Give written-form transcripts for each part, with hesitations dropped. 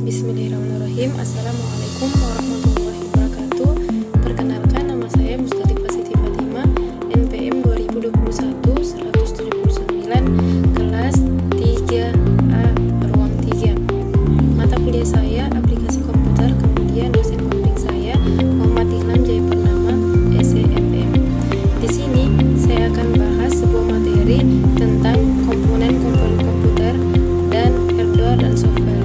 Bismillahirrahmanirrahim. Assalamualaikum warahmatullahi wabarakatuh. Perkenalkan, nama saya Mustalifah Siti Fatimah, NPM 2021-179, kelas 3A, ruang 3. Mata kuliah saya aplikasi komputer, kemudian dosen pembimbing saya Muhammad Ilham Jayapurnama, SEMM. Di sini saya akan bahas sebuah materi tentang komponen-komponen komputer dan hardware dan software.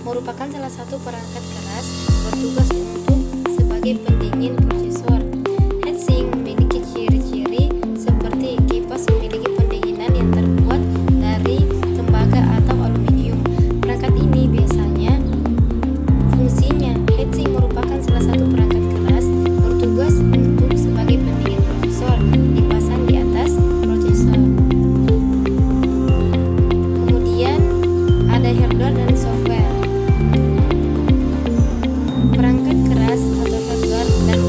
Merupakan salah satu perangkat keras bertugas untuk sebagai pendingin prosesor. Heatsink memiliki ciri-ciri seperti kipas memiliki pendinginan yang terbuat dari tembaga atau aluminium. Perangkat ini biasanya fungsinya heatsink merupakan salah satu perangkat keras bertugas untuk sebagai pendingin prosesor dipasang di atas prosesor. Kemudian ada hardware dan software. Perangkat keras atau hardware dan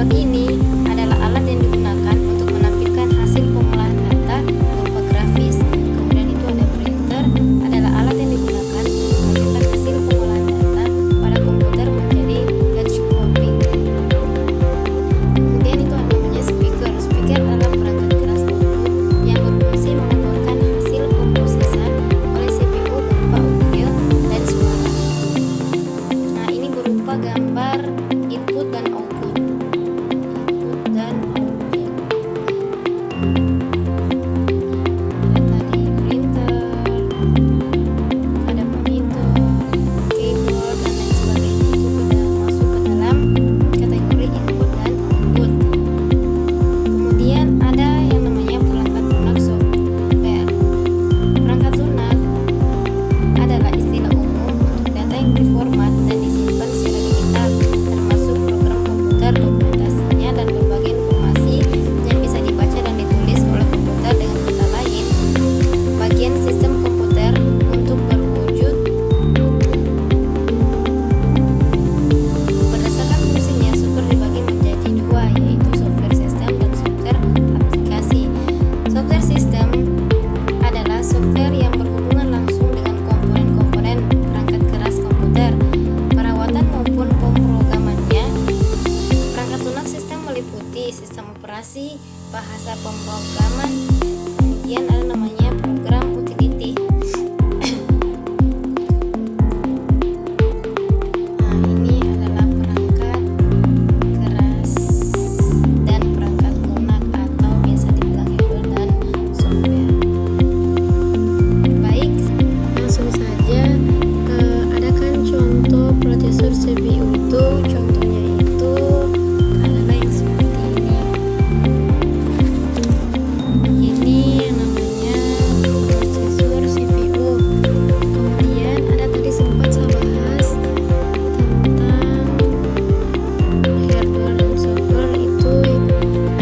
Monitor ini adalah alat yang digunakan untuk menampilkan hasil pengolahan data berupa grafis. Kemudian itu ada printer, adalah alat yang digunakan untuk mencetak hasil pengolahan data pada komputer menjadi batch copy. Kemudian itu ada namanya speaker. Speaker adalah perangkat keras output yang berfungsi mengeluarkan hasil pemrosesan oleh CPU berupa audio dan suara. Nah, ini berupa gambar input dan output. Ada tadi printer, ada monitor, keyboard dan lain sebagainya. Itu sudah masuk ke dalam kategori input dan output. Kemudian ada yang namanya perangkat lunak software. Perangkat lunak adalah istilah umum untuk data yang diformat dan disimpan secara digital, termasuk program komputer, dokumentasinya, dan berbagai informasi yang bisa dibaca dan ditulis oleh komputer. Dengan kata lain, bagian sistem komputer untuk berwujud berdasarkan fungsinya. Software dibagi menjadi dua, yaitu software sistem dan software aplikasi. Software sistem adalah software yang berhubungan langsung dengan komponen-komponen perangkat keras komputer, perawatan maupun pemrogramannya. Perangkat lunak sistem meliputi sistem operasi, bahasa pemrograman, kemudian ada namanya program utility. Nah, ini adalah perangkat keras dan perangkat lunak atau biasa dibilang hardware dan software. Baik, langsung saja. Ada kan contoh prosesor CPU itu, contohnya itu adalah yang seperti ini. Ini yang namanya prosesor CPU. Kemudian ada tadi sempat saya bahas tentang hardware dan software. Itu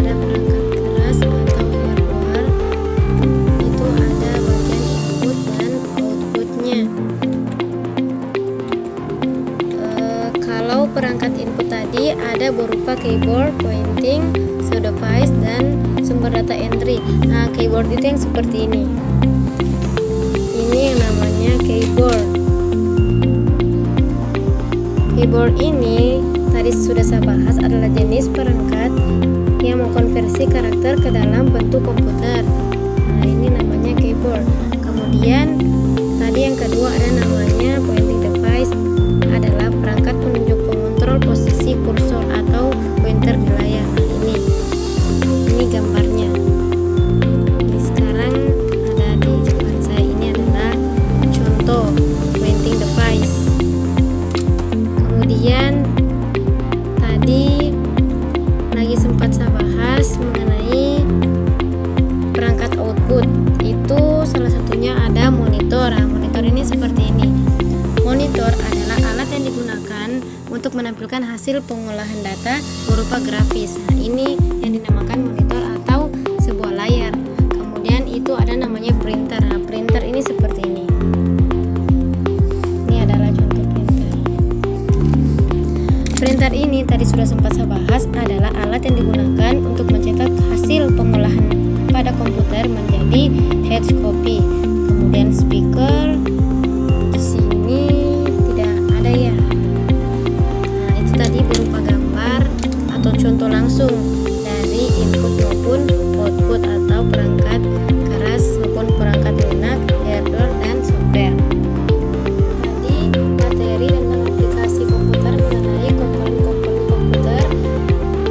ada perangkat keras atau hardware, itu ada bagian input dan outputnya. Kalau perangkat input tadi ada berupa keyboard, pointing, pseudo device, dan sumber data entry. Nah, keyboard itu yang seperti ini. Ini yang namanya keyboard. Keyboard ini tadi sudah saya bahas adalah jenis perangkat yang mengkonversi karakter ke dalam bentuk komputer. Nah, ini namanya keyboard. Kemudian tadi yang kedua ada namanya pointing device, adalah perangkat penunjuk pengontrol posisi kursor atau pointer di layar. Nah, ini gambarnya. Ini sekarang ada di depan saya, ini adalah contoh pointing device. Kemudian tadi lagi sempat saya bahas mengenai perangkat output. Itu salah satunya ada monitor. Nah, monitor ini seperti ini. Monitor adalah alat yang digunakan untuk menampilkan hasil pengolahan data berupa grafis. Nah, ini yang dinamakan monitor atau sebuah layar. Kemudian itu ada namanya printer. Nah, printer ini seperti ini. Ini adalah contoh printer. Printer ini tadi sudah sempat saya bahas adalah alat yang digunakan untuk mencetak hasil pengolahan pada komputer menjadi hard copy. Kemudian speaker di sini tidak ada ya. Nah, itu tadi berupa gambar atau contoh langsung dari input maupun output atau perangkat keras maupun perangkat lunak, hardware dan software. Tadi materi tentang aplikasi komputer mengenai komponen-komponen komputer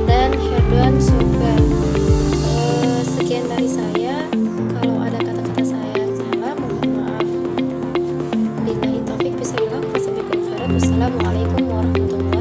dan hardware software. Sekian dari saya. Kalau ada kata-kata saya yang salah, mohon maaf. Billahi taufik, wassalamualaikum warahmatullahi